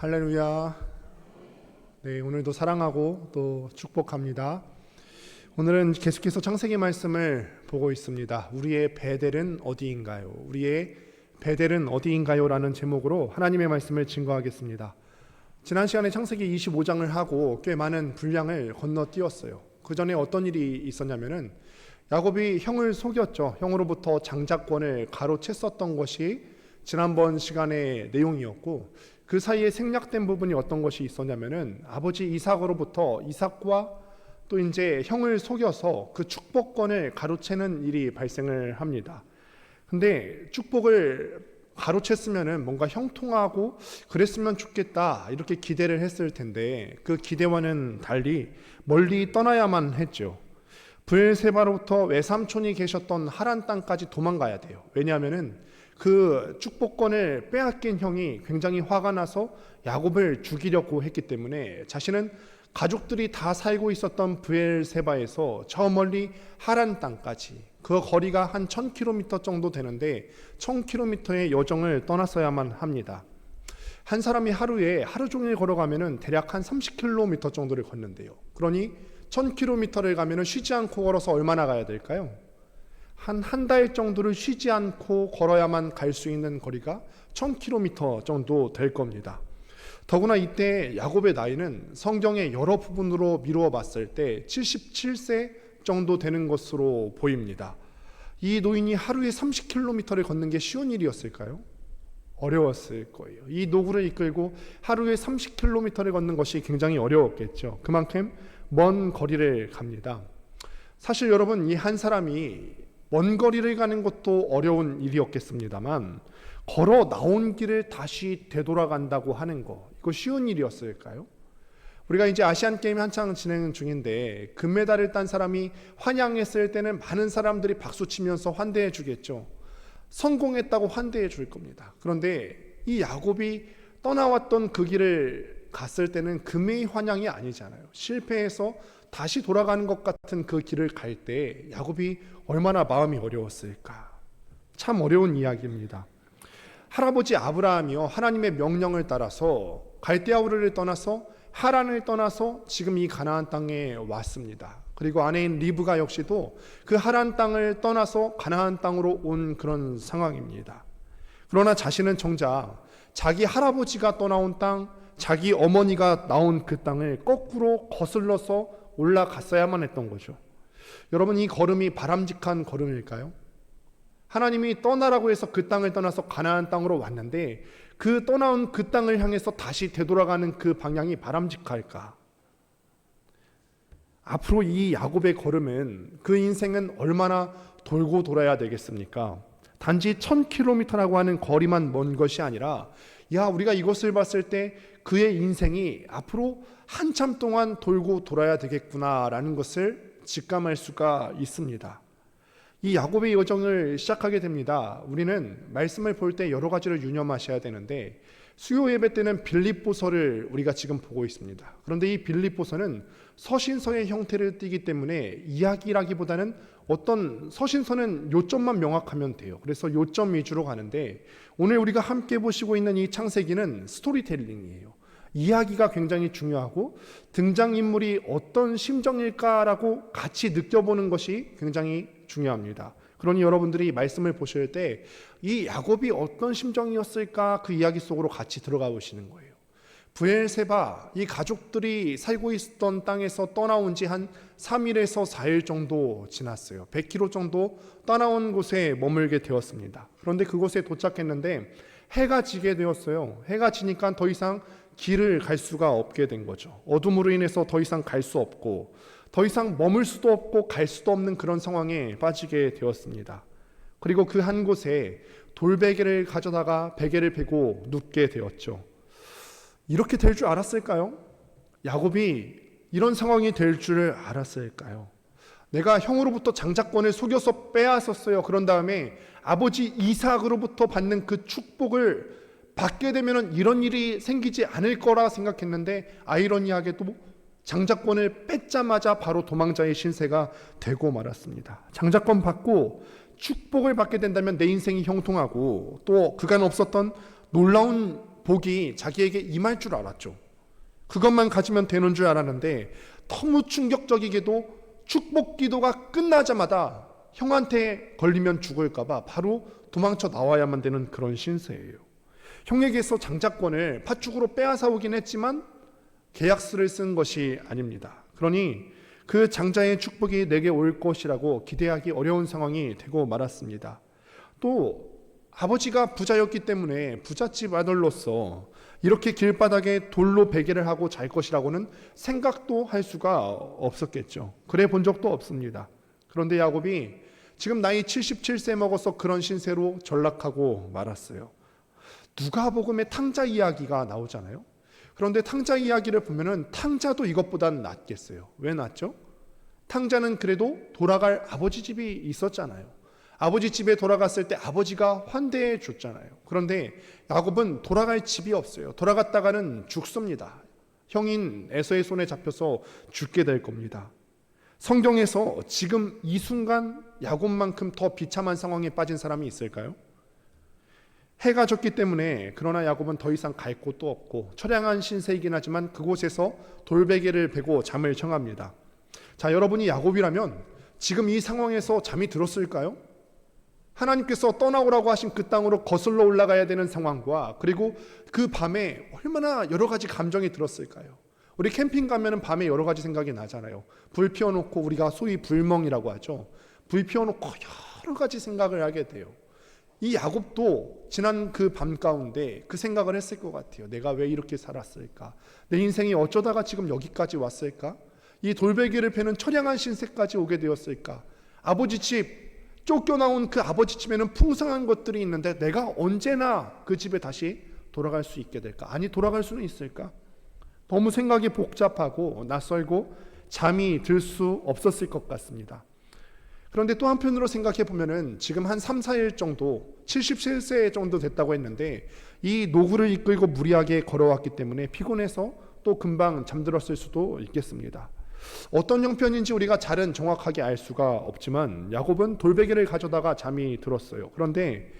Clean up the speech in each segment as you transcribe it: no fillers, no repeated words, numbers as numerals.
할렐루야. 네, 오늘도 사랑하고 또 축복합니다. 오늘은 계속해서 창세기 말씀을 보고 있습니다. 우리의 베델은 어디인가요? 우리의 베델은 어디인가요? 라는 제목으로 하나님의 말씀을 증거하겠습니다. 지난 시간에 창세기 25장을 하고 꽤 많은 분량을 건너뛰었어요. 그 전에 어떤 일이 있었냐면은 야곱이 형을 속였죠. 형으로부터 장자권을 가로챘었던 것이 지난번 시간의 내용이었고, 그 사이에 생략된 부분이 어떤 것이 있었냐면은 아버지 이삭으로부터 이삭과 또 이제 형을 속여서 그 축복권을 가로채는 일이 발생을 합니다. 근데 축복을 가로챘으면은 뭔가 형통하고 그랬으면 좋겠다 이렇게 기대를 했을 텐데, 그 기대와는 달리 멀리 떠나야만 했죠. 브엘세바로부터 외삼촌이 계셨던 하란 땅까지 도망가야 돼요. 왜냐하면은 그 축복권을 빼앗긴 형이 굉장히 화가 나서 야곱을 죽이려고 했기 때문에 자신은 가족들이 다 살고 있었던 브엘세바에서 저 멀리 하란 땅까지, 그 거리가 한 1000km 정도 되는데 1000km의 여정을 떠났어야만 합니다. 한 사람이 하루 종일 걸어가면은 대략 한 30km 정도를 걷는데요. 그러니 1000km를 가면은 쉬지 않고 걸어서 얼마나 가야 될까요? 한 달 정도를 쉬지 않고 걸어야만 갈 수 있는 거리가 1000km 정도 될 겁니다. 더구나 이때 야곱의 나이는 성경의 여러 부분으로 미루어 봤을 때 77세 정도 되는 것으로 보입니다. 이 노인이 하루에 30km를 걷는 게 쉬운 일이었을까요? 어려웠을 거예요. 이 노구를 이끌고 하루에 30km를 걷는 것이 굉장히 어려웠겠죠. 그만큼 먼 거리를 갑니다. 사실 여러분, 이 한 사람이 먼 거리를 가는 것도 어려운 일이었겠습니다만 걸어 나온 길을 다시 되돌아간다고 하는 거, 이거 쉬운 일이었을까요? 우리가 이제 아시안 게임이 한창 진행 중인데 금메달을 딴 사람이 환영했을 때는 많은 사람들이 박수 치면서 환대해 주겠죠. 성공했다고 환대해 줄 겁니다. 그런데 이 야곱이 떠나왔던 그 길을 갔을 때는 금의 환영이 아니잖아요. 실패해서 다시 돌아가는 것 같은 그 길을 갈 때 야곱이 얼마나 마음이 어려웠을까. 참 어려운 이야기입니다. 할아버지 아브라함이요, 하나님의 명령을 따라서 갈대아우르를 떠나서 하란을 떠나서 지금 이 가나안 땅에 왔습니다. 그리고 아내인 리브가 역시도 그 하란 땅을 떠나서 가나안 땅으로 온 그런 상황입니다. 그러나 자신은 정작 자기 할아버지가 떠나온 땅, 자기 어머니가 나온 그 땅을 거꾸로 거슬러서 올라갔어야만 했던 거죠. 여러분, 이 걸음이 바람직한 걸음일까요? 하나님이 떠나라고 해서 그 땅을 떠나서 가나안 땅으로 왔는데 그 떠나온 그 땅을 향해서 다시 되돌아가는 그 방향이 바람직할까? 앞으로 이 야곱의 걸음은, 그 인생은 얼마나 돌고 돌아야 되겠습니까? 단지 1000km라고 하는 거리만 먼 것이 아니라, 우리가 이것을 봤을 때 그의 인생이 앞으로 한참 동안 돌고 돌아야 되겠구나라는 것을 직감할 수가 있습니다. 이 야곱의 여정을 시작하게 됩니다. 우리는 말씀을 볼 때 여러 가지를 유념하셔야 되는데, 수요 예배 때는 빌립보서를 우리가 지금 보고 있습니다. 그런데 이 빌립보서는 서신서의 형태를 띠기 때문에 이야기라기보다는 어떤 서신서는 요점만 명확하면 돼요. 그래서 요점 위주로 가는데, 오늘 우리가 함께 보시고 있는 이 창세기는 스토리텔링이에요. 이야기가 굉장히 중요하고 등장인물이 어떤 심정일까라고 같이 느껴보는 것이 굉장히 중요합니다. 그러니 여러분들이 말씀을 보실 때 이 야곱이 어떤 심정이었을까, 그 이야기 속으로 같이 들어가 보시는 거예요. 브엘세바, 이 가족들이 살고 있었던 땅에서 떠나온 지 한 3일에서 4일 정도 지났어요. 100km 정도 떠나온 곳에 머물게 되었습니다. 그런데 그곳에 도착했는데 해가 지게 되었어요. 해가 지니까 더 이상 길을 갈 수가 없게 된 거죠. 어둠으로 인해서 더 이상 갈 수 없고 더 이상 머물 수도 없고 갈 수도 없는 그런 상황에 빠지게 되었습니다. 그리고 그 한 곳에 돌베개를 가져다가 베개를 베고 눕게 되었죠. 이렇게 될 줄 알았을까요? 야곱이 이런 상황이 될 줄 알았을까요? 내가 형으로부터 장자권을 속여서 빼앗았어요. 그런 다음에 아버지 이삭으로부터 받는 그 축복을 받게 되면 이런 일이 생기지 않을 거라 생각했는데, 아이러니하게도 장자권을 뺏자마자 바로 도망자의 신세가 되고 말았습니다. 장자권 받고 축복을 받게 된다면 내 인생이 형통하고 또 그간 없었던 놀라운 복이 자기에게 임할 줄 알았죠. 그것만 가지면 되는 줄 알았는데 너무 충격적이게도 축복 기도가 끝나자마자 형한테 걸리면 죽을까봐 바로 도망쳐 나와야만 되는 그런 신세예요. 형에게서 장자권을 팥죽으로 빼앗아 오긴 했지만 계약서를 쓴 것이 아닙니다. 그러니 그 장자의 축복이 내게 올 것이라고 기대하기 어려운 상황이 되고 말았습니다. 또 아버지가 부자였기 때문에 부잣집 아들로서 이렇게 길바닥에 돌로 베개를 하고 잘 것이라고는 생각도 할 수가 없었겠죠. 그래 본 적도 없습니다. 그런데 야곱이 지금 나이 77세 먹어서 그런 신세로 전락하고 말았어요. 누가복음에 탕자 이야기가 나오잖아요. 그런데 탕자 이야기를 보면은 탕자도 이것보다는 낫겠어요. 왜 낫죠? 탕자는 그래도 돌아갈 아버지 집이 있었잖아요. 아버지 집에 돌아갔을 때 아버지가 환대해 줬잖아요. 그런데 야곱은 돌아갈 집이 없어요. 돌아갔다가는 죽습니다. 형인 에서의 손에 잡혀서 죽게 될 겁니다. 성경에서 지금 이 순간 야곱만큼 더 비참한 상황에 빠진 사람이 있을까요? 해가 졌기 때문에 그러나 야곱은 더 이상 갈 곳도 없고 처량한 신세이긴 하지만 그곳에서 돌베개를 베고 잠을 청합니다. 자, 여러분이 야곱이라면 지금 이 상황에서 잠이 들었을까요? 하나님께서 떠나오라고 하신 그 땅으로 거슬러 올라가야 되는 상황과 그리고 그 밤에 얼마나 여러 가지 감정이 들었을까요? 우리 캠핑 가면은 밤에 여러 가지 생각이 나잖아요. 불 피워놓고 우리가 소위 불멍이라고 하죠. 불 피워놓고 여러 가지 생각을 하게 돼요. 이 야곱도 지난 그 밤 가운데 그 생각을 했을 것 같아요. 내가 왜 이렇게 살았을까? 내 인생이 어쩌다가 지금 여기까지 왔을까? 이 돌베개를 패는 처량한 신세까지 오게 되었을까? 아버지 집 쫓겨나온 그 아버지 집에는 풍성한 것들이 있는데 내가 언제나 그 집에 다시 돌아갈 수 있게 될까? 아니, 돌아갈 수는 있을까? 너무 생각이 복잡하고 낯설고 잠이 들 수 없었을 것 같습니다. 그런데 또 한편으로 생각해 보면은 지금 한 3, 4일 정도 77세 정도 됐다고 했는데 이 노구를 이끌고 무리하게 걸어왔기 때문에 피곤해서 또 금방 잠들었을 수도 있겠습니다. 어떤 형편인지 우리가 잘은 정확하게 알 수가 없지만 야곱은 돌베개를 가져다가 잠이 들었어요. 그런데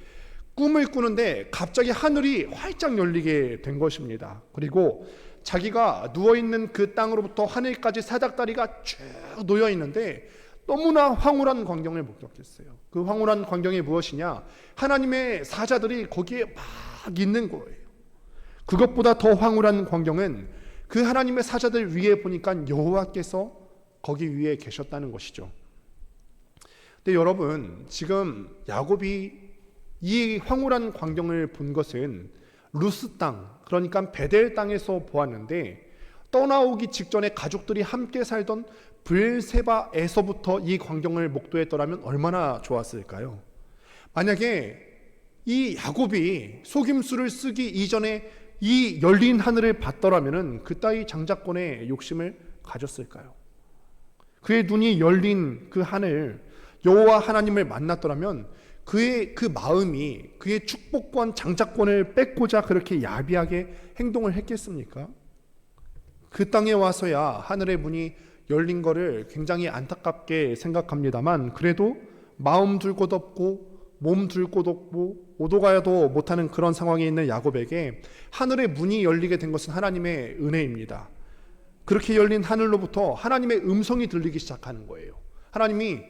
꿈을 꾸는데 갑자기 하늘이 활짝 열리게 된 것입니다. 그리고 자기가 누워있는 그 땅으로부터 하늘까지 사닥다리가 쭉 놓여 있는데 너무나 황홀한 광경을 목격했어요. 그 황홀한 광경이 무엇이냐? 하나님의 사자들이 거기에 막 있는 거예요. 그것보다 더 황홀한 광경은 그 하나님의 사자들 위에 보니까 여호와께서 거기 위에 계셨다는 것이죠. 근데 여러분, 지금 야곱이 이 황홀한 광경을 본 것은 루스 땅, 그러니까 베델 땅에서 보았는데 떠나오기 직전에 가족들이 함께 살던 브엘세바에서부터 이 광경을 목도했더라면 얼마나 좋았을까요? 만약에 이 야곱이 속임수를 쓰기 이전에 이 열린 하늘을 봤더라면 그따위 장자권의 욕심을 가졌을까요? 그의 눈이 열린 그 하늘, 여호와 하나님을 만났더라면 그의 그 마음이 그의 축복권, 장자권을 뺏고자 그렇게 야비하게 행동을 했겠습니까? 그 땅에 와서야 하늘의 문이 열린 거를 굉장히 안타깝게 생각합니다만 그래도 마음 둘 곳 없고 몸 둘 곳 없고 오도 가야도 못하는 그런 상황에 있는 야곱에게 하늘의 문이 열리게 된 것은 하나님의 은혜입니다. 그렇게 열린 하늘로부터 하나님의 음성이 들리기 시작하는 거예요. 하나님이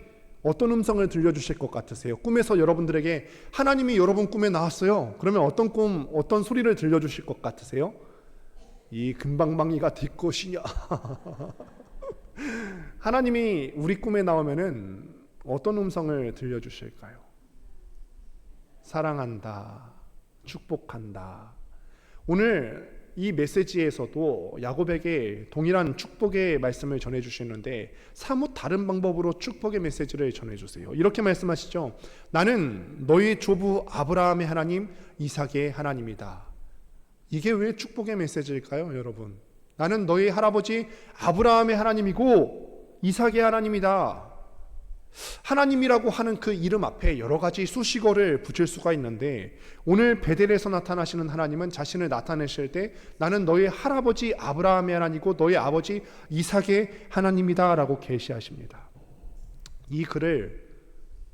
어떤 음성을 들려주실 것 같으세요? 꿈에서 여러분들에게 하나님이 여러분 꿈에 나왔어요. 그러면 어떤 소리를 들려주실 것 같으세요? 이 금방망이가 될 것이냐? 하나님이 우리 꿈에 나오면은 어떤 음성을 들려주실까요? 사랑한다, 축복한다. 오늘 이 메시지에서도 야곱에게 동일한 축복의 말씀을 전해주시는데 사뭇 다른 방법으로 축복의 메시지를 전해주세요. 이렇게 말씀하시죠. 나는 너희 조부 아브라함의 하나님, 이삭의 하나님이다. 이게 왜 축복의 메시지일까요, 여러분? 나는 너희 할아버지 아브라함의 하나님이고 이삭의 하나님이다. 하나님이라고 하는 그 이름 앞에 여러 가지 수식어를 붙일 수가 있는데 오늘 베델에서 나타나시는 하나님은 자신을 나타내실 때 나는 너희 할아버지 아브라함의 하나님이고 너희 아버지 이삭의 하나님이다 라고 계시하십니다. 이 글을,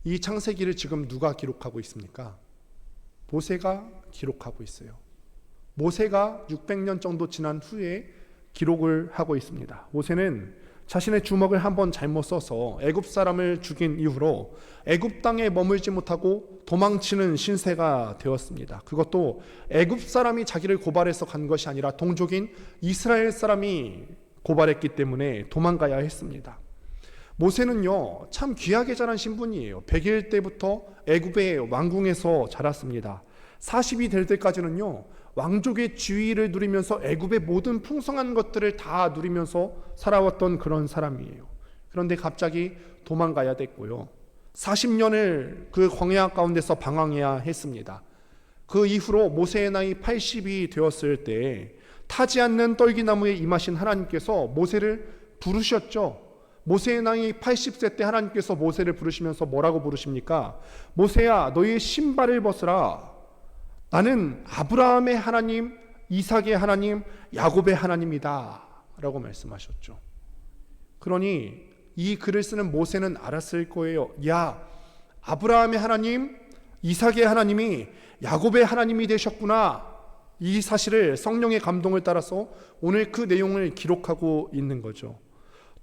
이 창세기를 지금 누가 기록하고 있습니까? 모세가 기록하고 있어요. 모세가 600년 정도 지난 후에 기록을 하고 있습니다. 모세는 자신의 주먹을 한번 잘못 써서 애굽 사람을 죽인 이후로 애굽 땅에 머물지 못하고 도망치는 신세가 되었습니다. 그것도 애굽 사람이 자기를 고발해서 간 것이 아니라 동족인 이스라엘 사람이 고발했기 때문에 도망가야 했습니다. 모세는요, 참 귀하게 자란 신분이에요. 100일 때부터 애굽의 왕궁에서 자랐습니다. 40이 될 때까지는요, 왕족의 지위를 누리면서 애굽의 모든 풍성한 것들을 다 누리면서 살아왔던 그런 사람이에요. 그런데 갑자기 도망가야 됐고요. 40년을 그 광야 가운데서 방황해야 했습니다. 그 이후로 모세의 나이 80이 되었을 때 타지 않는 떨기나무에 임하신 하나님께서 모세를 부르셨죠. 모세의 나이 80세 때 하나님께서 모세를 부르시면서 뭐라고 부르십니까? 모세야, 너의 신발을 벗으라. 나는 아브라함의 하나님, 이삭의 하나님, 야곱의 하나님이다 라고 말씀하셨죠. 그러니 이 글을 쓰는 모세는 알았을 거예요. 야, 아브라함의 하나님, 이삭의 하나님이 야곱의 하나님이 되셨구나. 이 사실을 성령의 감동을 따라서 오늘 그 내용을 기록하고 있는 거죠.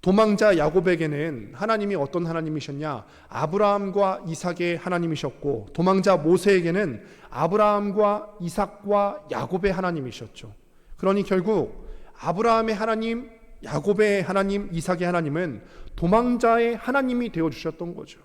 도망자 야곱에게는 하나님이 어떤 하나님이셨냐? 아브라함과 이삭의 하나님이셨고, 도망자 모세에게는 아브라함과 이삭과 야곱의 하나님이셨죠. 그러니 결국 아브라함의 하나님, 야곱의 하나님, 이삭의 하나님은 도망자의 하나님이 되어주셨던 거죠.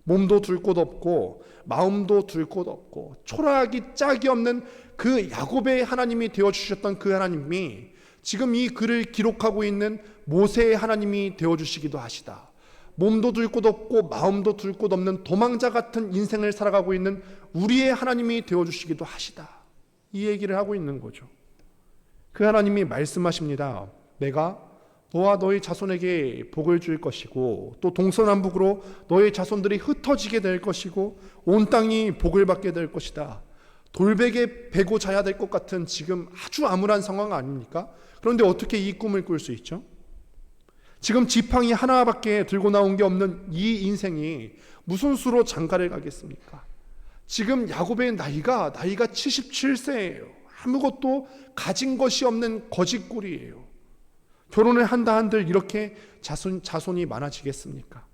몸도 둘 곳 없고 마음도 둘 곳 없고 초라하기 짝이 없는 그 야곱의 하나님이 되어주셨던 그 하나님이 지금 이 글을 기록하고 있는 모세의 하나님이 되어주시기도 하시다. 몸도 둘 곳 없고 마음도 둘 곳 없는 도망자 같은 인생을 살아가고 있는 우리의 하나님이 되어주시기도 하시다. 이 얘기를 하고 있는 거죠. 그 하나님이 말씀하십니다. 내가 너와 너의 자손에게 복을 줄 것이고 또 동서남북으로 너의 자손들이 흩어지게 될 것이고 온 땅이 복을 받게 될 것이다. 돌베개 베고 자야 될 것 같은 지금 아주 암울한 상황 아닙니까? 그런데 어떻게 이 꿈을 꿀 수 있죠? 지금 지팡이 하나밖에 들고 나온 게 없는 이 인생이 무슨 수로 장가를 가겠습니까? 지금 야곱의 나이가 77세예요. 아무것도 가진 것이 없는 거짓골이에요. 결혼을 한다 한들 이렇게 자손이 많아지겠습니까?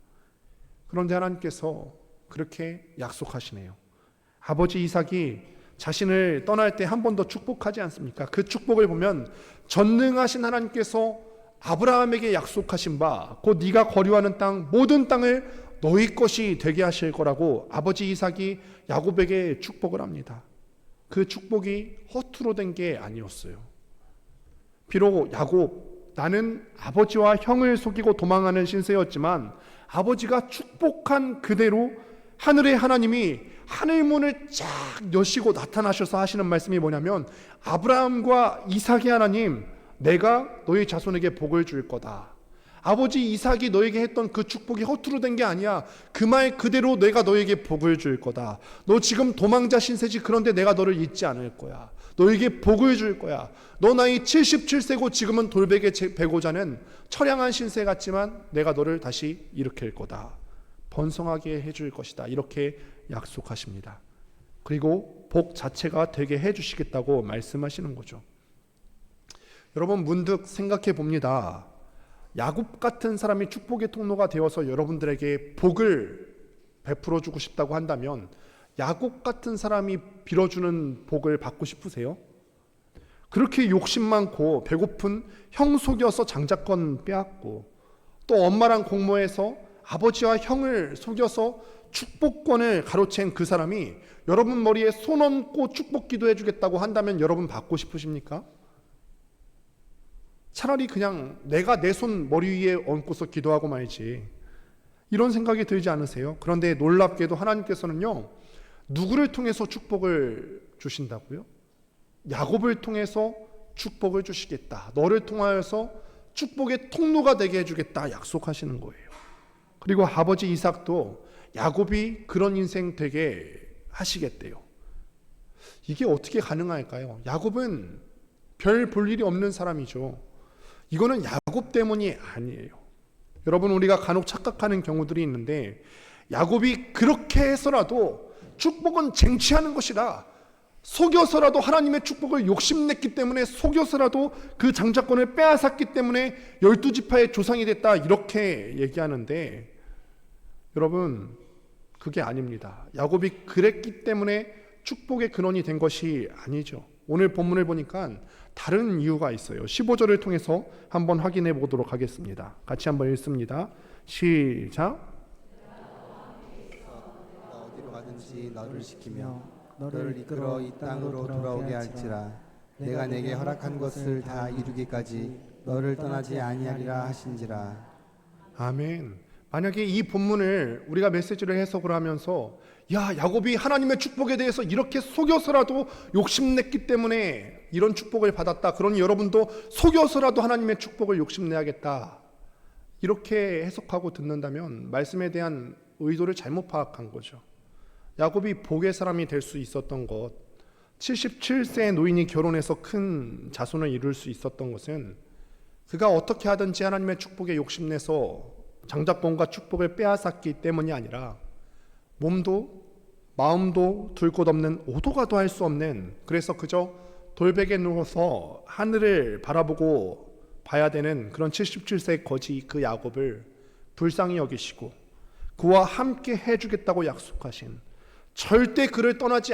그런데 하나님께서 그렇게 약속하시네요. 아버지 이삭이 자신을 떠날 때 한 번 더 축복하지 않습니까? 그 축복을 보면 전능하신 하나님께서 아브라함에게 약속하신 바 곧 네가 거류하는 땅 모든 땅을 너희 것이 되게 하실 거라고 아버지 이삭이 야곱에게 축복을 합니다. 그 축복이 허투루 된 게 아니었어요. 비록 야곱, 나는 아버지와 형을 속이고 도망하는 신세였지만 아버지가 축복한 그대로 하늘의 하나님이 하늘문을 쫙 여시고 나타나셔서 하시는 말씀이 뭐냐면 아브라함과 이삭의 하나님, 내가 너희 자손에게 복을 줄 거다. 아버지 이삭이 너에게 했던 그 축복이 허투루 된 게 아니야. 그 말 그대로 내가 너에게 복을 줄 거다. 너 지금 도망자 신세지. 그런데 내가 너를 잊지 않을 거야. 너에게 복을 줄 거야. 너 나이 77세고 지금은 돌베개 베고 자는 처량한 신세 같지만 내가 너를 다시 일으킬 거다. 번성하게 해줄 것이다. 이렇게 약속하십니다. 그리고 복 자체가 되게 해주시겠다고 말씀하시는 거죠. 여러분 문득 생각해 봅니다. 야곱 같은 사람이 축복의 통로가 되어서 여러분들에게 복을 베풀어 주고 싶다고 한다면 야곱 같은 사람이 빌어주는 복을 받고 싶으세요? 그렇게 욕심 많고 배고픈 형 속여서 장자권 빼앗고 또 엄마랑 공모해서 아버지와 형을 속여서 축복권을 가로챈 그 사람이 여러분 머리에 손 얹고 축복 기도해 주겠다고 한다면 여러분 받고 싶으십니까? 차라리 그냥 내가 내 손 머리 위에 얹고서 기도하고 말지, 이런 생각이 들지 않으세요? 그런데 놀랍게도 하나님께서는요, 누구를 통해서 축복을 주신다고요? 야곱을 통해서 축복을 주시겠다. 너를 통하여서 축복의 통로가 되게 해주겠다 약속하시는 거예요. 그리고 아버지 이삭도 야곱이 그런 인생 되게 하시겠대요. 이게 어떻게 가능할까요? 야곱은 별 볼 일이 없는 사람이죠. 이거는 야곱 때문이 아니에요. 여러분, 우리가 간혹 착각하는 경우들이 있는데 야곱이 그렇게 해서라도 축복은 쟁취하는 것이다. 속여서라도 하나님의 축복을 욕심냈기 때문에, 속여서라도 그 장자권을 빼앗았기 때문에 12지파의 조상이 됐다, 이렇게 얘기하는데 여러분, 그게 아닙니다. 야곱이 그랬기 때문에 축복의 근원이 된 것이 아니죠. 오늘 본문을 보니까 다른 이유가 있어요. 15절을 통해서 한번 확인해 보도록 하겠습니다. 같이 한번 읽습니다. 시작. 어디로 가든지 너를 지키며 너를 이끌어 이 땅으로 돌아오게 할지라. 내가 내게 허락한 것을 다 이루기까지 너를 떠나지 아니하리라 하신지라. 아멘. 만약에 이 본문을 우리가 메시지를 해석을 하면서, 야, 야곱이 하나님의 축복에 대해서 이렇게 속여서라도 욕심냈기 때문에 이런 축복을 받았다, 그러니 여러분도 속여서라도 하나님의 축복을 욕심내야겠다, 이렇게 해석하고 듣는다면 말씀에 대한 의도를 잘못 파악한 거죠. 야곱이 복의 사람이 될 수 있었던 것, 77세의 노인이 결혼해서 큰 자손을 이룰 수 있었던 것은 그가 어떻게 하든지 하나님의 축복에 욕심내서 장자권과 축복을 빼앗았기 때문이 아니라, 몸도 마음도 둘 곳 없는 오도가도 할 수 없는, 그래서 그저 돌베개 누워서 하늘을 바라보고 봐야 되는 그런 77세의 거지 그 야곱을 불쌍히 여기시고 그와 함께 해주겠다고 약속하신, 절대 그를 떠나지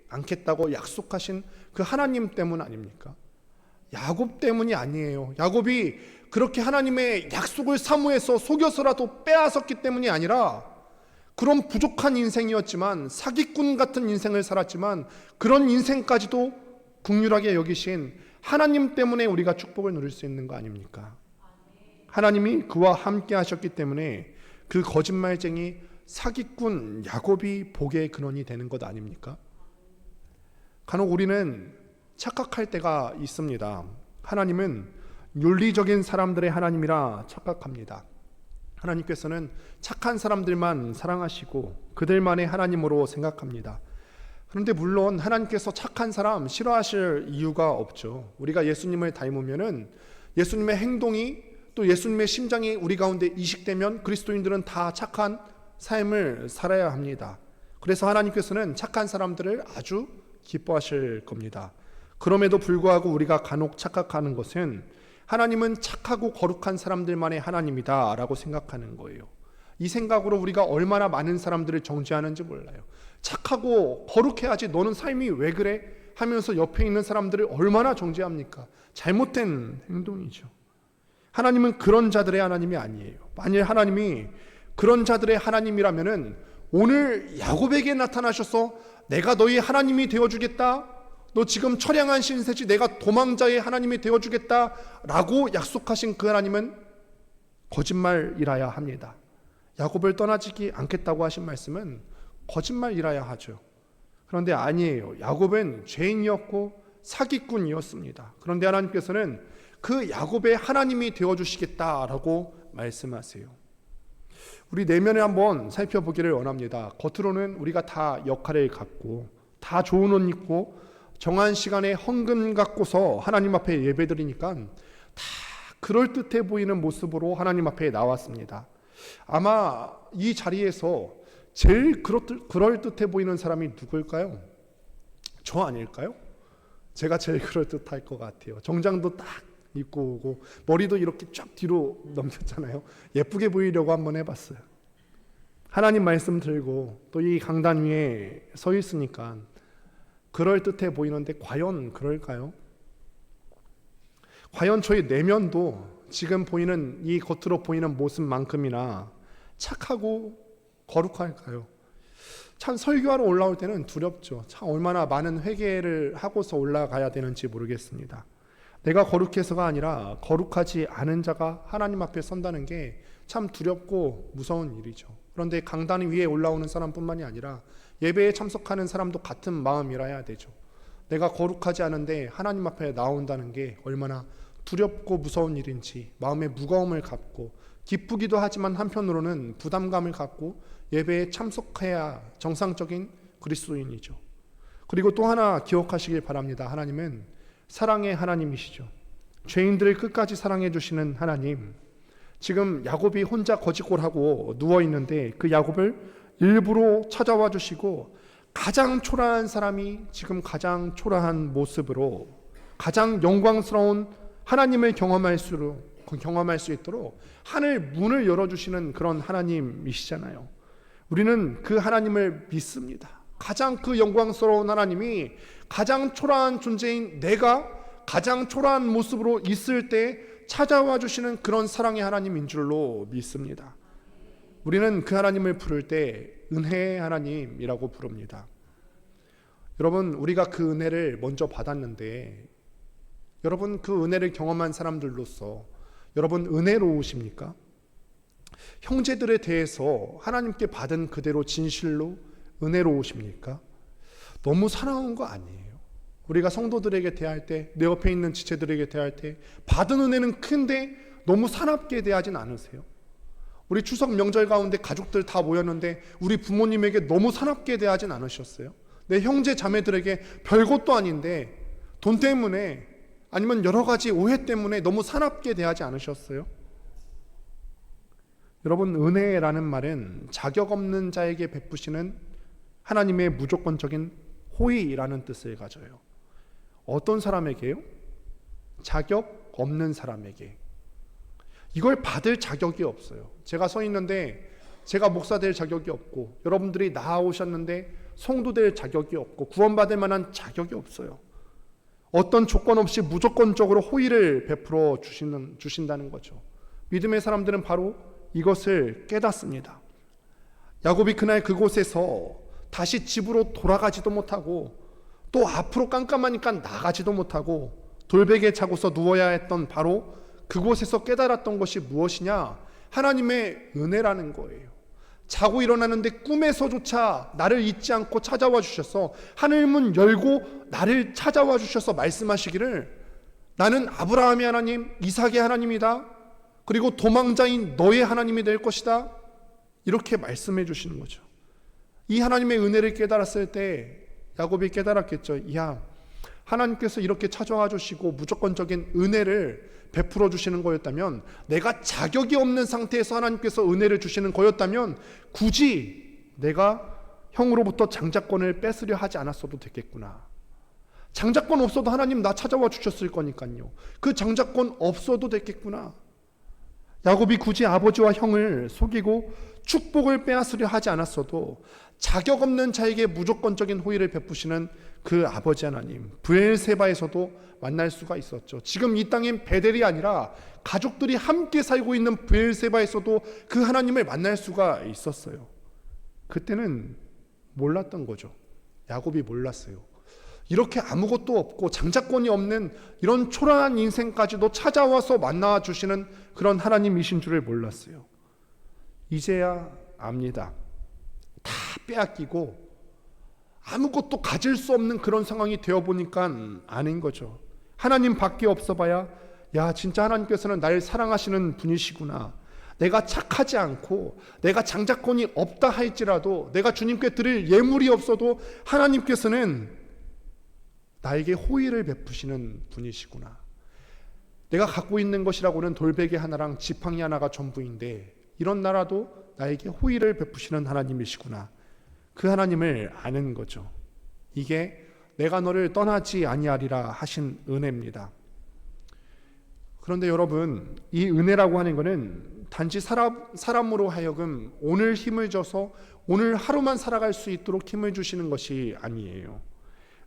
않겠다고 약속하신 그 하나님 때문 아닙니까? 야곱 때문이 아니에요. 야곱이 그렇게 하나님의 약속을 사모해서 속여서라도 빼앗았기 때문이 아니라, 그런 부족한 인생이었지만, 사기꾼 같은 인생을 살았지만 그런 인생까지도 긍휼하게 여기신 하나님 때문에 우리가 축복을 누릴 수 있는 거 아닙니까? 하나님이 그와 함께 하셨기 때문에 그 거짓말쟁이 사기꾼 야곱이 복의 근원이 되는 것 아닙니까? 간혹 우리는 착각할 때가 있습니다. 하나님은 윤리적인 사람들의 하나님이라 착각합니다. 하나님께서는 착한 사람들만 사랑하시고 그들만의 하나님으로 생각합니다. 그런데 물론 하나님께서 착한 사람 싫어하실 이유가 없죠. 우리가 예수님을 닮으면은 예수님의 행동이, 또 예수님의 심장이 우리 가운데 이식되면 그리스도인들은 다 착한 삶을 살아야 합니다. 그래서 하나님께서는 착한 사람들을 아주 기뻐하실 겁니다. 그럼에도 불구하고 우리가 간혹 착각하는 것은 하나님은 착하고 거룩한 사람들만의 하나님이다 라고 생각하는 거예요. 이 생각으로 우리가 얼마나 많은 사람들을 정죄하는지 몰라요. 착하고 거룩해야지, 너는 삶이 왜 그래? 하면서 옆에 있는 사람들을 얼마나 정죄합니까? 잘못된 행동이죠. 하나님은 그런 자들의 하나님이 아니에요. 만일 하나님이 그런 자들의 하나님이라면은 오늘 야곱에게 나타나셔서 내가 너희 하나님이 되어주겠다, 너 지금 처량한 신세지, 내가 도망자의 하나님이 되어주겠다 라고 약속하신 그 하나님은 거짓말이라야 합니다. 야곱을 떠나지 않겠다고 하신 말씀은 거짓말이라야 하죠. 그런데 아니에요. 야곱은 죄인이었고 사기꾼이었습니다. 그런데 하나님께서는 그 야곱의 하나님이 되어주시겠다라고 말씀하세요. 우리 내면을 한번 살펴보기를 원합니다. 겉으로는 우리가 다 역할을 갖고 다 좋은 옷 입고 정한 시간에 헌금 갖고서 하나님 앞에 예배드리니까 다 그럴듯해 보이는 모습으로 하나님 앞에 나왔습니다. 아마 이 자리에서 제일 그럴듯해 보이는 사람이 누굴까요? 저 아닐까요? 제가 제일 그럴듯할 것 같아요. 정장도 딱 입고 오고 머리도 이렇게 쫙 뒤로 넘겼잖아요. 예쁘게 보이려고 한번 해봤어요. 하나님 말씀 들고 또 이 강단 위에 서 있으니까 그럴듯해 보이는데 과연 그럴까요? 과연 저희 내면도 지금 보이는 이 겉으로 보이는 모습만큼이나 착하고 거룩할까요? 참 설교하러 올라올 때는 두렵죠. 참 얼마나 많은 회개를 하고서 올라가야 되는지 모르겠습니다. 내가 거룩해서가 아니라 거룩하지 않은 자가 하나님 앞에 선다는 게 참 두렵고 무서운 일이죠. 그런데 강단 위에 올라오는 사람뿐만이 아니라 예배에 참석하는 사람도 같은 마음이라 해야 되죠. 내가 거룩하지 않은데 하나님 앞에 나온다는 게 얼마나 두렵고 무서운 일인지 마음의 무거움을 갖고 기쁘기도 하지만 한편으로는 부담감을 갖고 예배에 참석해야 정상적인 그리스도인이죠. 그리고 또 하나 기억하시길 바랍니다. 하나님은 사랑의 하나님이시죠. 죄인들을 끝까지 사랑해 주시는 하나님. 지금 야곱이 혼자 거짓골하고 누워있는데 그 야곱을 일부러 찾아와 주시고 가장 초라한 사람이 지금 가장 초라한 모습으로 가장 영광스러운 하나님을 경험할 수 있도록 하늘 문을 열어주시는 그런 하나님이시잖아요. 우리는 그 하나님을 믿습니다. 가장 그 영광스러운 하나님이 가장 초라한 존재인 내가 가장 초라한 모습으로 있을 때 찾아와 주시는 그런 사랑의 하나님인 줄로 믿습니다. 우리는 그 하나님을 부를 때 은혜의 하나님이라고 부릅니다. 여러분, 우리가 그 은혜를 먼저 받았는데 여러분, 그 은혜를 경험한 사람들로서 여러분 은혜로우십니까? 형제들에 대해서 하나님께 받은 그대로 진실로 은혜로우십니까? 너무 사나운 거 아니에요? 우리가 성도들에게 대할 때, 내 옆에 있는 지체들에게 대할 때 받은 은혜는 큰데 너무 사납게 대하진 않으세요? 우리 추석 명절 가운데 가족들 다 모였는데 우리 부모님에게 너무 사납게 대하진 않으셨어요? 내 형제 자매들에게 별것도 아닌데 돈 때문에 아니면 여러 가지 오해 때문에 너무 사납게 대하지 않으셨어요? 여러분, 은혜라는 말은 자격 없는 자에게 베푸시는 하나님의 무조건적인 호의라는 뜻을 가져요. 어떤 사람에게요? 자격 없는 사람에게. 이걸 받을 자격이 없어요. 제가 서 있는데 제가 목사 될 자격이 없고, 여러분들이 나아오셨는데 성도 될 자격이 없고, 구원받을 만한 자격이 없어요. 어떤 조건 없이 무조건적으로 호의를 베풀어 주신다는 거죠. 믿음의 사람들은 바로 이것을 깨닫습니다. 야곱이 그날 그곳에서 다시 집으로 돌아가지도 못하고 또 앞으로 깜깜하니까 나가지도 못하고 돌베개에 차고서 누워야 했던 바로 그곳에서 깨달았던 것이 무엇이냐? 하나님의 은혜라는 거예요. 자고 일어나는데 꿈에서조차 나를 잊지 않고 찾아와 주셔서 하늘문 열고 나를 찾아와 주셔서 말씀하시기를 나는 아브라함의 하나님, 이삭의 하나님이다. 그리고 도망자인 너의 하나님이 될 것이다. 이렇게 말씀해 주시는 거죠. 이 하나님의 은혜를 깨달았을 때 야곱이 깨달았겠죠. 야, 하나님께서 이렇게 찾아와 주시고 무조건적인 은혜를 베풀어 주시는 거였다면, 내가 자격이 없는 상태에서 하나님께서 은혜를 주시는 거였다면 굳이 내가 형으로부터 장자권을 뺏으려 하지 않았어도 됐겠구나. 장자권 없어도 하나님 나 찾아와 주셨을 거니까요. 그 장자권 없어도 됐겠구나. 야곱이 굳이 아버지와 형을 속이고 축복을 빼앗으려 하지 않았어도 자격 없는 자에게 무조건적인 호의를 베푸시는 그 아버지 하나님, 브엘세바에서도 만날 수가 있었죠. 지금 이 땅엔 베델이 아니라 가족들이 함께 살고 있는 브엘세바에서도 그 하나님을 만날 수가 있었어요. 그때는 몰랐던 거죠. 야곱이 몰랐어요. 이렇게 아무것도 없고 장자권이 없는 이런 초라한 인생까지도 찾아와서 만나 주시는 그런 하나님이신 줄을 몰랐어요. 이제야 압니다. 다 빼앗기고 아무것도 가질 수 없는 그런 상황이 되어보니까 아닌 거죠. 하나님 밖에 없어봐야, 야, 진짜 하나님께서는 날 사랑하시는 분이시구나. 내가 착하지 않고 내가 장자권이 없다 할지라도, 내가 주님께 드릴 예물이 없어도 하나님께서는 나에게 호의를 베푸시는 분이시구나. 내가 갖고 있는 것이라고는 돌베개 하나랑 지팡이 하나가 전부인데 이런 나라도 나에게 호의를 베푸시는 하나님이시구나. 그 하나님을 아는 거죠. 이게 내가 너를 떠나지 아니하리라 하신 은혜입니다. 그런데 여러분, 이 은혜라고 하는 것은 단지 사람으로 하여금 오늘 힘을 줘서 오늘 하루만 살아갈 수 있도록 힘을 주시는 것이 아니에요.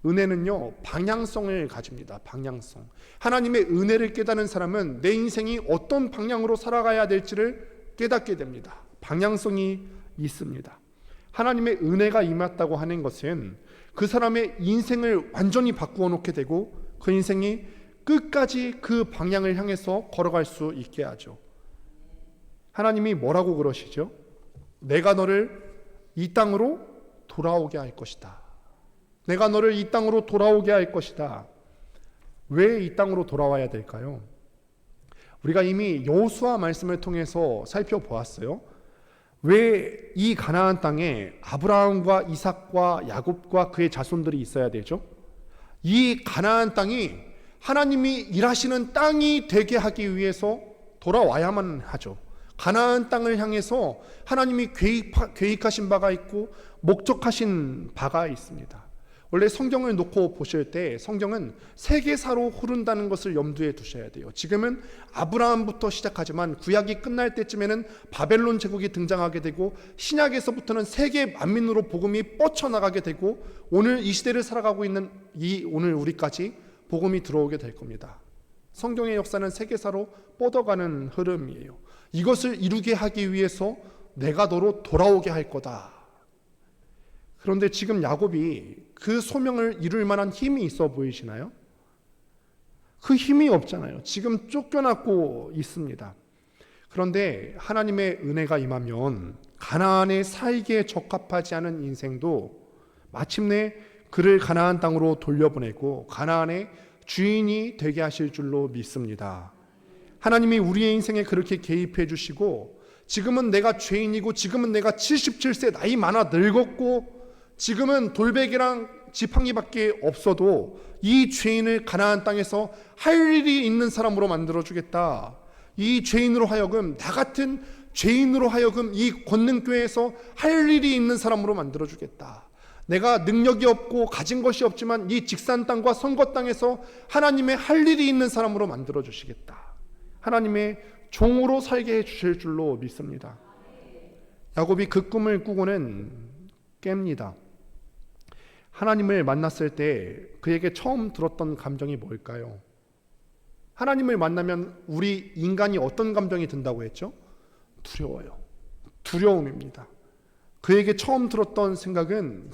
은혜는요, 방향성을 가집니다. 방향성. 하나님의 은혜를 깨닫는 사람은 내 인생이 어떤 방향으로 살아가야 될지를 깨닫게 됩니다. 방향성이 있습니다. 하나님의 은혜가 임했다고 하는 것은 그 사람의 인생을 완전히 바꾸어 놓게 되고 그 인생이 끝까지 그 방향을 향해서 걸어갈 수 있게 하죠. 하나님이 뭐라고 그러시죠? 내가 너를 이 땅으로 돌아오게 할 것이다. 내가 너를 이 땅으로 돌아오게 할 것이다. 왜 이 땅으로 돌아와야 될까요? 우리가 이미 여호수아 말씀을 통해서 살펴보았어요. 왜 이 가나안 땅에 아브라함과 이삭과 야곱과 그의 자손들이 있어야 되죠? 이 가나안 땅이 하나님이 일하시는 땅이 되게 하기 위해서 돌아와야만 하죠. 가나안 땅을 향해서 하나님이 계획하신 바가 있고 목적하신 바가 있습니다. 원래 성경을 놓고 보실 때 성경은 세계사로 흐른다는 것을 염두에 두셔야 돼요. 지금은 아브라함부터 시작하지만 구약이 끝날 때쯤에는 바벨론 제국이 등장하게 되고 신약에서부터는 세계 만민으로 복음이 뻗쳐나가게 되고 오늘 이 시대를 살아가고 있는 오늘 우리까지 복음이 들어오게 될 겁니다. 성경의 역사는 세계사로 뻗어가는 흐름이에요. 이것을 이루게 하기 위해서 내가 너로 돌아오게 할 거다. 그런데 지금 야곱이 그 소명을 이룰 만한 힘이 있어 보이시나요? 그 힘이 없잖아요. 지금 쫓겨났고 있습니다. 그런데 하나님의 은혜가 임하면 가나안에 살기에 적합하지 않은 인생도 마침내 그를 가나안 땅으로 돌려보내고 가나안의 주인이 되게 하실 줄로 믿습니다. 하나님이 우리의 인생에 그렇게 개입해 주시고 지금은 내가 죄인이고 지금은 내가 77세 나이 많아 늙었고 지금은 돌베개랑 지팡이밖에 없어도 이 죄인을 가나안 땅에서 할 일이 있는 사람으로 만들어주겠다. 이 죄인으로 하여금 나 같은 죄인으로 하여금 이 권능교회에서 할 일이 있는 사람으로 만들어주겠다. 내가 능력이 없고 가진 것이 없지만 이 직산 땅과 선거 땅에서 하나님의 할 일이 있는 사람으로 만들어주시겠다. 하나님의 종으로 살게 해주실 줄로 믿습니다. 야곱이 그 꿈을 꾸고는 깹니다. 하나님을 만났을 때 그에게 처음 들었던 감정이 뭘까요? 하나님을 만나면 우리 인간이 어떤 감정이 든다고 했죠? 두려워요. 두려움입니다. 그에게 처음 들었던 생각은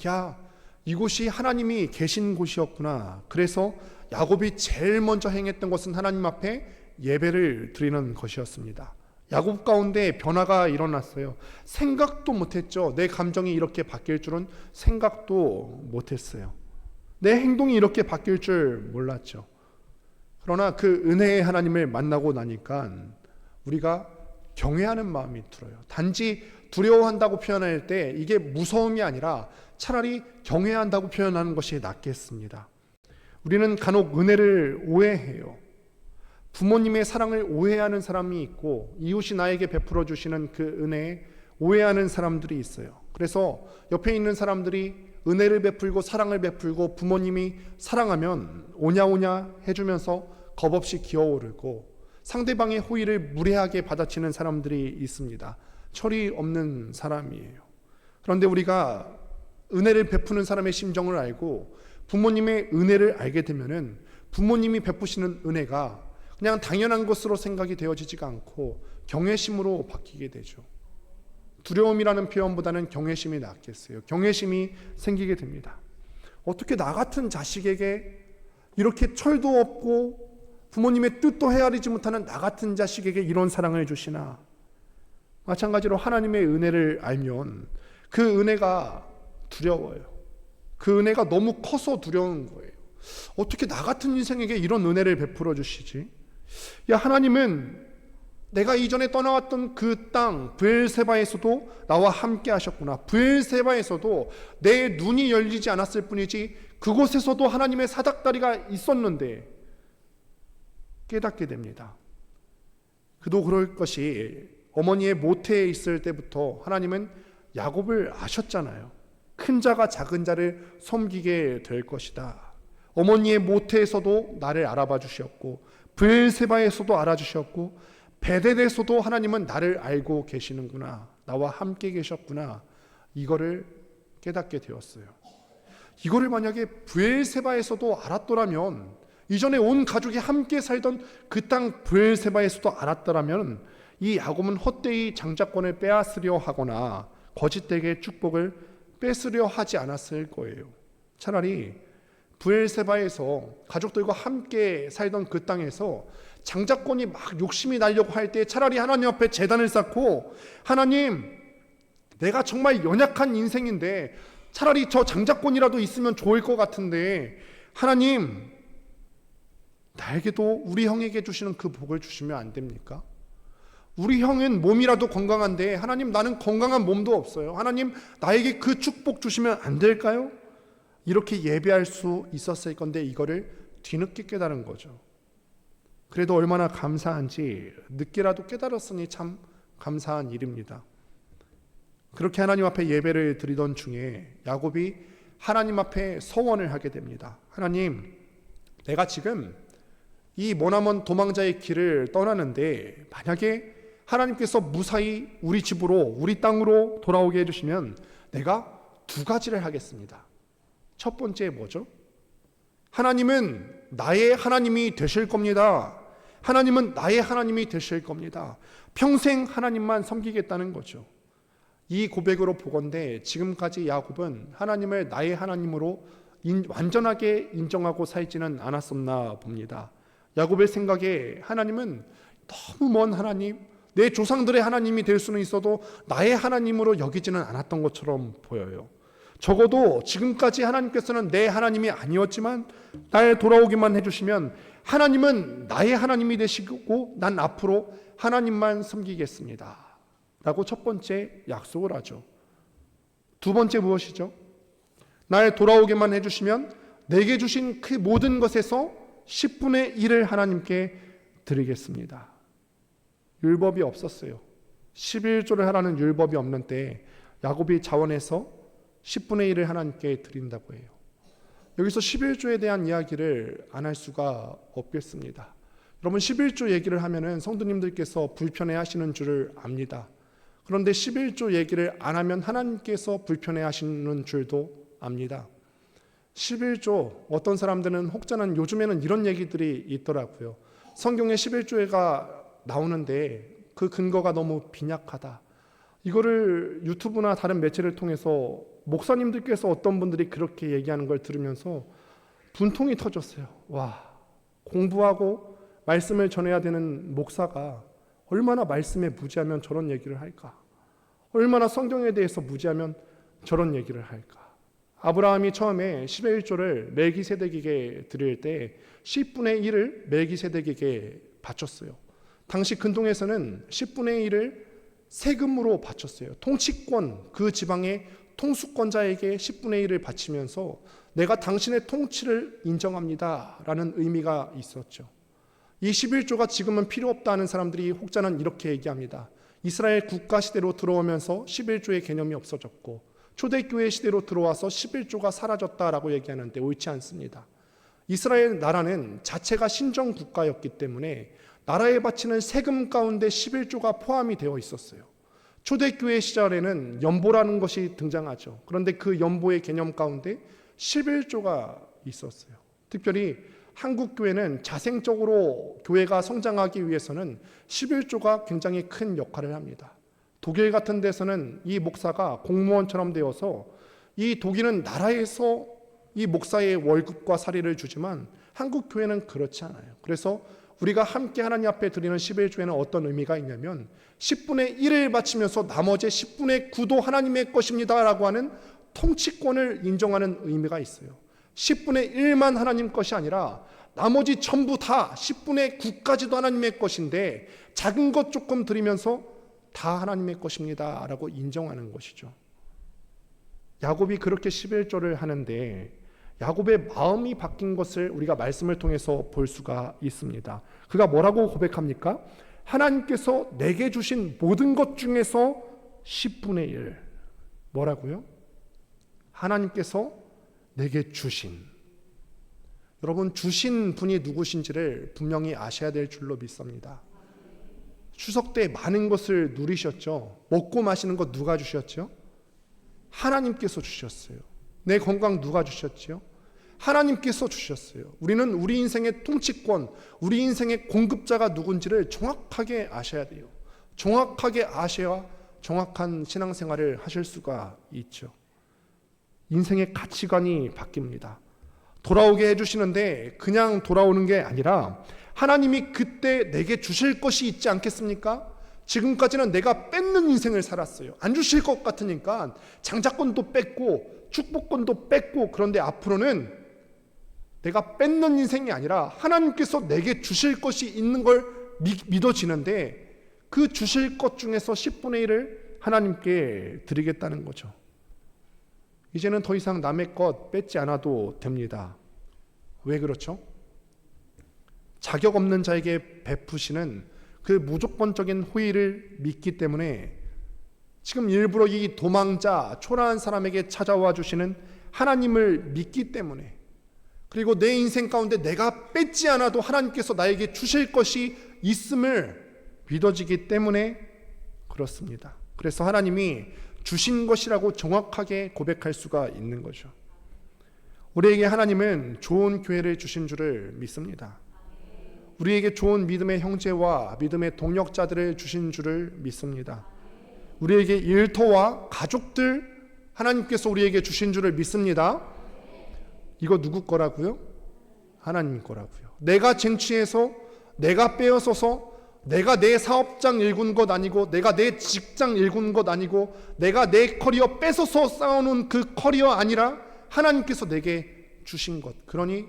이곳이 하나님이 계신 곳이었구나. 그래서 야곱이 제일 먼저 행했던 것은 하나님 앞에 예배를 드리는 것이었습니다. 야곱 가운데 변화가 일어났어요. 생각도 못했죠. 내 감정이 이렇게 바뀔 줄은 생각도 못했어요. 내 행동이 이렇게 바뀔 줄 몰랐죠. 그러나 그 은혜의 하나님을 만나고 나니까 우리가 경외하는 마음이 들어요. 단지 두려워한다고 표현할 때 이게 무서움이 아니라 차라리 경외한다고 표현하는 것이 낫겠습니다. 우리는 간혹 은혜를 오해해요. 부모님의 사랑을 오해하는 사람이 있고 이웃이 나에게 베풀어 주시는 그 은혜에 오해하는 사람들이 있어요. 그래서 옆에 있는 사람들이 은혜를 베풀고 사랑을 베풀고 부모님이 사랑하면 오냐오냐 해주면서 겁없이 기어오르고 상대방의 호의를 무례하게 받아치는 사람들이 있습니다. 철이 없는 사람이에요. 그런데 우리가 은혜를 베푸는 사람의 심정을 알고 부모님의 은혜를 알게 되면은 부모님이 베푸시는 은혜가 그냥 당연한 것으로 생각이 되어지지가 않고 경외심으로 바뀌게 되죠. 두려움이라는 표현보다는 경외심이 낫겠어요. 경외심이 생기게 됩니다. 어떻게 나 같은 자식에게 이렇게 철도 없고 부모님의 뜻도 헤아리지 못하는 나 같은 자식에게 이런 사랑을 주시나. 마찬가지로 하나님의 은혜를 알면 그 은혜가 두려워요. 그 은혜가 너무 커서 두려운 거예요. 어떻게 나 같은 인생에게 이런 은혜를 베풀어 주시지? 하나님은 내가 이전에 떠나왔던 그 땅 브엘세바에서도 나와 함께 하셨구나. 브엘세바에서도 내 눈이 열리지 않았을 뿐이지 그곳에서도 하나님의 사닥다리가 있었는데 깨닫게 됩니다. 그도 그럴 것이 어머니의 모태에 있을 때부터 하나님은 야곱을 아셨잖아요. 큰 자가 작은 자를 섬기게 될 것이다. 어머니의 모태에서도 나를 알아봐 주셨고 브엘세바에서도 알아주셨고 베델에서도 하나님은 나를 알고 계시는구나. 나와 함께 계셨구나. 이거를 깨닫게 되었어요. 이거를 만약에 브엘세바에서도 알았더라면 이전에 온 가족이 함께 살던 그 땅 브엘세바에서도 알았더라면 이 야곱은 헛되이 장자권을 빼앗으려 하거나 거짓되게 축복을 뺏으려 하지 않았을 거예요. 차라리 브엘세바에서 가족들과 함께 살던 그 땅에서 장자권이 막 욕심이 나려고 할 때 차라리 하나님 앞에 제단을 쌓고 하나님 내가 정말 연약한 인생인데 차라리 저 장자권이라도 있으면 좋을 것 같은데 하나님 나에게도 우리 형에게 주시는 그 복을 주시면 안 됩니까? 우리 형은 몸이라도 건강한데 하나님 나는 건강한 몸도 없어요. 하나님 나에게 그 축복 주시면 안 될까요? 이렇게 예배할 수 있었을 건데 이거를 뒤늦게 깨달은 거죠. 그래도 얼마나 감사한지 늦게라도 깨달았으니 참 감사한 일입니다. 그렇게 하나님 앞에 예배를 드리던 중에 야곱이 하나님 앞에 서원을 하게 됩니다. 하나님, 내가 지금 이 머나먼 도망자의 길을 떠나는데 만약에 하나님께서 무사히 우리 집으로, 우리 땅으로 돌아오게 해주시면 내가 두 가지를 하겠습니다. 첫 번째 뭐죠? 하나님은 나의 하나님이 되실 겁니다. 하나님은 나의 하나님이 되실 겁니다. 평생 하나님만 섬기겠다는 거죠. 이 고백으로 보건대 지금까지 야곱은 하나님을 나의 하나님으로 완전하게 인정하고 살지는 않았었나 봅니다. 야곱의 생각에 하나님은 너무 먼 하나님, 내 조상들의 하나님이 될 수는 있어도 나의 하나님으로 여기지는 않았던 것처럼 보여요. 적어도 지금까지 하나님께서는 내 하나님이 아니었지만 날 돌아오기만 해주시면 하나님은 나의 하나님이 되시고 난 앞으로 하나님만 섬기겠습니다 라고 첫 번째 약속을 하죠. 두 번째 무엇이죠? 날 돌아오게만 해주시면 내게 주신 그 모든 것에서 10분의 1을 하나님께 드리겠습니다. 율법이 없었어요. 11조를 하라는 율법이 없는 때 야곱이 자원해서 10분의 1을 하나님께 드린다고 해요. 여기서 11조에 대한 이야기를 안 할 수가 없겠습니다. 여러분 11조 얘기를 하면은 성도님들께서 불편해 하시는 줄을 압니다. 그런데 11조 얘기를 안 하면 하나님께서 불편해 하시는 줄도 압니다. 11조, 어떤 사람들은 혹자는 요즘에는 이런 얘기들이 있더라고요. 성경에 11조가 나오는데 그 근거가 너무 빈약하다. 이거를 유튜브나 다른 매체를 통해서 목사님들께서 어떤 분들이 그렇게 얘기하는 걸 들으면서 분통이 터졌어요. 와, 공부하고 말씀을 전해야 되는 목사가 얼마나 말씀에 무지하면 저런 얘기를 할까? 얼마나 성경에 대해서 무지하면 저런 얘기를 할까? 아브라함이 처음에 11조를 멜기세덱에게 드릴 때 10분의 1을 멜기세덱에게 바쳤어요. 당시 근동에서는 10분의 1을 세금으로 바쳤어요. 통치권, 그 지방의 통수권자에게 10분의 1을 바치면서 내가 당신의 통치를 인정합니다 라는 의미가 있었죠. 이 11조가 지금은 필요 없다는 사람들이 혹자는 이렇게 얘기합니다. 이스라엘 국가 시대로 들어오면서 11조의 개념이 없어졌고 초대교회 시대로 들어와서 11조가 사라졌다라고 얘기하는데 옳지 않습니다. 이스라엘 나라는 자체가 신정 국가였기 때문에 나라에 바치는 세금 가운데 11조가 포함이 되어 있었어요. 초대교회 시절에는 연보라는 것이 등장하죠. 그런데 그 연보의 개념 가운데 11조가 있었어요. 특별히 한국 교회는 자생적으로 교회가 성장하기 위해서는 11조가 굉장히 큰 역할을 합니다. 독일 같은 데서는 이 목사가 공무원처럼 되어서 이 독일은 나라에서 이 목사의 월급과 사리를 주지만 한국 교회는 그렇지 않아요. 그래서 우리가 함께 하나님 앞에 드리는 11조에는 어떤 의미가 있냐면 10분의 1을 바치면서 나머지 10분의 9도 하나님의 것입니다 라고 하는 통치권을 인정하는 의미가 있어요. 10분의 1만 하나님 것이 아니라 나머지 전부 다 10분의 9까지도 하나님의 것인데 작은 것 조금 드리면서 다 하나님의 것입니다 라고 인정하는 것이죠. 야곱이 그렇게 11조를 하는데 야곱의 마음이 바뀐 것을 우리가 말씀을 통해서 볼 수가 있습니다. 그가 뭐라고 고백합니까? 하나님께서 내게 주신 모든 것 중에서 10분의 1. 뭐라고요? 하나님께서 내게 주신. 여러분, 주신 분이 누구신지를 분명히 아셔야 될 줄로 믿습니다. 추석 때 많은 것을 누리셨죠? 먹고 마시는 것 누가 주셨죠? 하나님께서 주셨어요. 내 건강 누가 주셨지요? 하나님께서 주셨어요. 우리는 우리 인생의 통치권, 우리 인생의 공급자가 누군지를 정확하게 아셔야 돼요. 정확하게 아셔야 정확한 신앙생활을 하실 수가 있죠. 인생의 가치관이 바뀝니다. 돌아오게 해주시는데 그냥 돌아오는 게 아니라 하나님이 그때 내게 주실 것이 있지 않겠습니까? 지금까지는 내가 뺏는 인생을 살았어요. 안 주실 것 같으니까 장자권도 뺏고 축복권도 뺏고, 그런데 앞으로는 내가 뺏는 인생이 아니라 하나님께서 내게 주실 것이 있는 걸 믿어지는데 그 주실 것 중에서 10분의 1을 하나님께 드리겠다는 거죠. 이제는 더 이상 남의 것 뺏지 않아도 됩니다. 왜 그렇죠? 자격 없는 자에게 베푸시는 그 무조건적인 호의를 믿기 때문에 지금 일부러 이 도망자, 초라한 사람에게 찾아와 주시는 하나님을 믿기 때문에, 그리고 내 인생 가운데 내가 뺏지 않아도 하나님께서 나에게 주실 것이 있음을 믿어지기 때문에 그렇습니다. 그래서 하나님이 주신 것이라고 정확하게 고백할 수가 있는 거죠. 우리에게 하나님은 좋은 교회를 주신 줄을 믿습니다. 우리에게 좋은 믿음의 형제와 믿음의 동역자들을 주신 줄을 믿습니다. 우리에게 일터와 가족들 하나님께서 우리에게 주신 줄을 믿습니다. 이거 누구 거라고요? 하나님 거라고요. 내가 쟁취해서, 내가 빼앗아서, 내가 내 사업장 일군 것 아니고, 내가 내 직장 일군 것 아니고, 내가 내 커리어 뺏어서 쌓아놓은 그 커리어 아니라 하나님께서 내게 주신 것. 그러니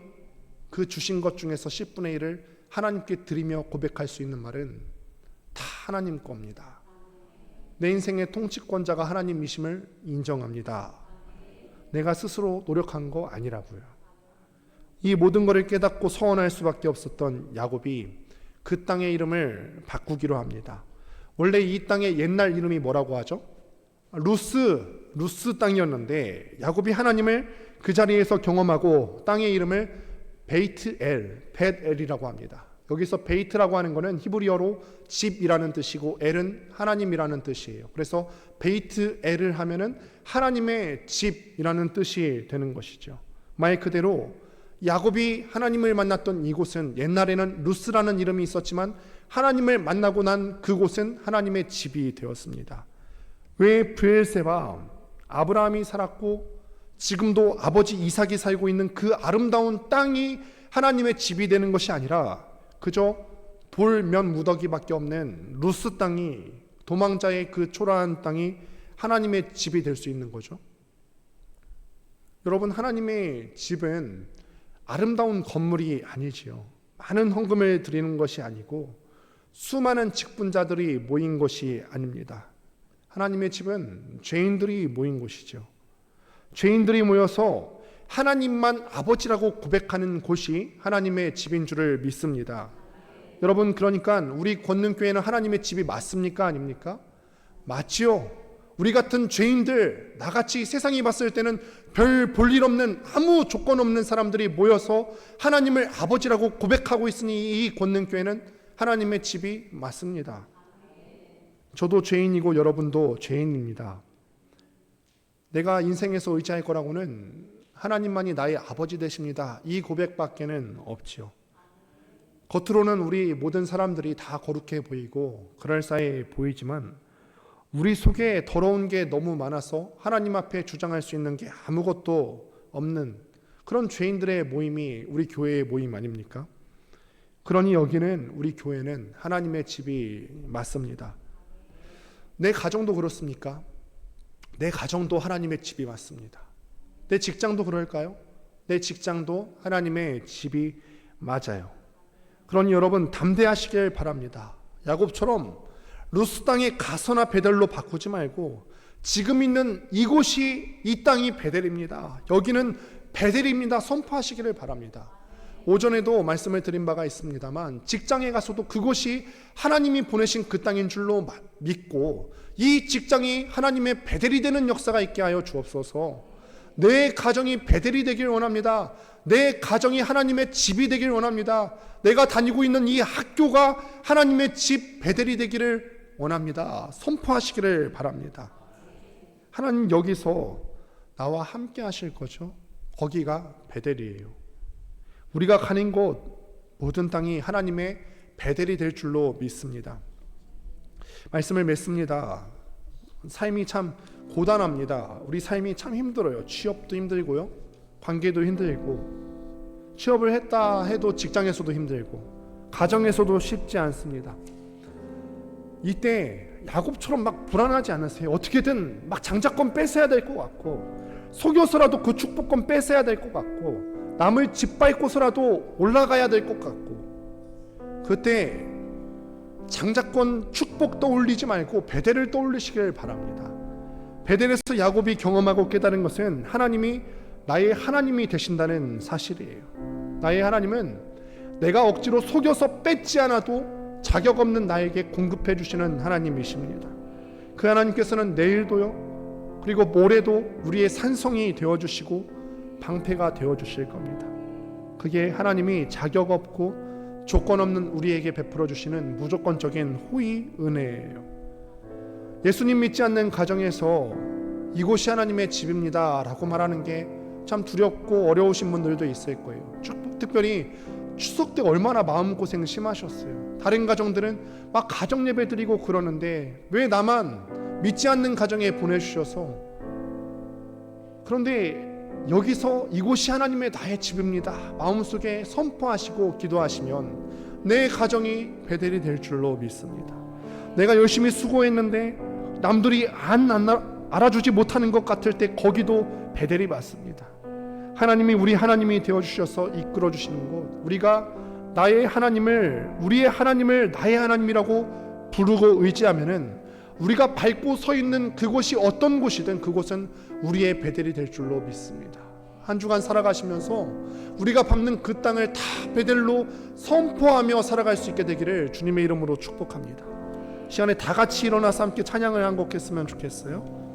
그 주신 것 중에서 10분의 1을 하나님께 드리며 고백할 수 있는 말은 다 하나님 겁니다. 내 인생의 통치권자가 하나님이심을 인정합니다. 내가 스스로 노력한 거 아니라고요. 이 모든 것을 깨닫고 서원할 수밖에 없었던 야곱이 그 땅의 이름을 바꾸기로 합니다. 원래 이 땅의 옛날 이름이 뭐라고 하죠? 루스 땅이었는데 야곱이 하나님을 그 자리에서 경험하고 땅의 이름을 벳엘이라고 합니다. 여기서 베이트라고 하는 것은 히브리어로 집이라는 뜻이고 엘은 하나님이라는 뜻이에요. 그래서 베이트엘을 하면은 하나님의 집이라는 뜻이 되는 것이죠. 말 그대로 야곱이 하나님을 만났던 이곳은 옛날에는 루스라는 이름이 있었지만 하나님을 만나고 난 그곳은 하나님의 집이 되었습니다. 왜 브엘세바, 아브라함이 살았고 지금도 아버지 이삭이 살고 있는 그 아름다운 땅이 하나님의 집이 되는 것이 아니라 그저 돌면 무더기밖에 없는 루스 땅이, 도망자의 그 초라한 땅이 하나님의 집이 될 수 있는 거죠. 여러분, 하나님의 집은 아름다운 건물이 아니지요. 많은 헌금을 드리는 것이 아니고 수많은 직분자들이 모인 것이 아닙니다. 하나님의 집은 죄인들이 모인 곳이죠. 죄인들이 모여서 하나님만 아버지라고 고백하는 곳이 하나님의 집인 줄을 믿습니다. 여러분, 그러니까 우리 권능교회는 하나님의 집이 맞습니까? 아닙니까? 맞지요. 우리 같은 죄인들, 나같이 세상이 봤을 때는 별 볼 일 없는 아무 조건 없는 사람들이 모여서 하나님을 아버지라고 고백하고 있으니 이 권능교회는 하나님의 집이 맞습니다. 저도 죄인이고 여러분도 죄인입니다. 내가 인생에서 의지할 거라고는 하나님만이 나의 아버지 되십니다. 이 고백밖에는 없지요. 겉으로는 우리 모든 사람들이 다 거룩해 보이고 그럴싸해 보이지만 우리 속에 더러운 게 너무 많아서 하나님 앞에 주장할 수 있는 게 아무것도 없는 그런 죄인들의 모임이 우리 교회의 모임 아닙니까? 그러니 여기는, 우리 교회는 하나님의 집이 맞습니다. 내 가정도 그렇습니까? 내 가정도 하나님의 집이 맞습니다. 내 직장도 그럴까요? 내 직장도 하나님의 집이 맞아요. 그러니 여러분, 담대하시길 바랍니다. 야곱처럼 루스 땅에 가서나 베델로 바꾸지 말고 지금 있는 이곳이, 이 땅이 베델입니다. 여기는 베델입니다. 선포하시기를 바랍니다. 오전에도 말씀을 드린 바가 있습니다만 직장에 가서도 그곳이 하나님이 보내신 그 땅인 줄로 믿고 이 직장이 하나님의 베델이 되는 역사가 있게 하여 주옵소서. 내 가정이 베델이 되길 원합니다. 내 가정이 하나님의 집이 되길 원합니다. 내가 다니고 있는 이 학교가 하나님의 집 베델이 되기를 원합니다. 선포하시기를 바랍니다. 하나님 여기서 나와 함께 하실 거죠. 거기가 베델이에요. 우리가 가는 곳 모든 땅이 하나님의 베델이 될 줄로 믿습니다. 말씀을 맺습니다. 삶이 참 고단합니다. 우리 삶이 참 힘들어요. 취업도 힘들고요, 관계도 힘들고, 취업을 했다 해도 직장에서도 힘들고, 가정에서도 쉽지 않습니다. 이때 야곱처럼 막 불안하지 않으세요? 어떻게든 막 장자권 뺏어야 될 것 같고, 속여서라도 그 축복권 뺏어야 될 것 같고, 남을 짓밟고서라도 올라가야 될 것 같고, 그때 장자권 축복 떠올리지 말고 베델을 떠올리시길 바랍니다. 베델에서 야곱이 경험하고 깨달은 것은 하나님이 나의 하나님이 되신다는 사실이에요. 나의 하나님은 내가 억지로 속여서 뺏지 않아도 자격 없는 나에게 공급해 주시는 하나님이십니다. 그 하나님께서는 내일도요, 그리고 모레도 우리의 산성이 되어주시고 방패가 되어주실 겁니다. 그게 하나님이 자격 없고 조건 없는 우리에게 베풀어 주시는 무조건적인 호의 은혜예요. 예수님 믿지 않는 가정에서 이곳이 하나님의 집입니다 라고 말하는 게 참 두렵고 어려우신 분들도 있을 거예요. 특별히 추석 때 얼마나 마음고생 심하셨어요. 다른 가정들은 막 가정 예배 드리고 그러는데 왜 나만 믿지 않는 가정에 보내주셔서, 그런데 여기서 이곳이 하나님의 나의 집입니다 마음속에 선포하시고 기도하시면 내 가정이 베델이 될 줄로 믿습니다. 내가 열심히 수고했는데 남들이 알아주지 못하는 것 같을 때 거기도 베델이 맞습니다. 하나님이 우리 하나님이 되어주셔서 이끌어주시는 곳, 우리가 나의 하나님을, 우리의 하나님을 나의 하나님이라고 부르고 의지하면은 우리가 밟고 서 있는 그곳이 어떤 곳이든 그곳은 우리의 베델이 될 줄로 믿습니다. 한 주간 살아가시면서 우리가 밟는 그 땅을 다 베델로 선포하며 살아갈 수 있게 되기를 주님의 이름으로 축복합니다. 시간에 다 같이 일어나서 함께 찬양을 한 곡 했으면 좋겠어요.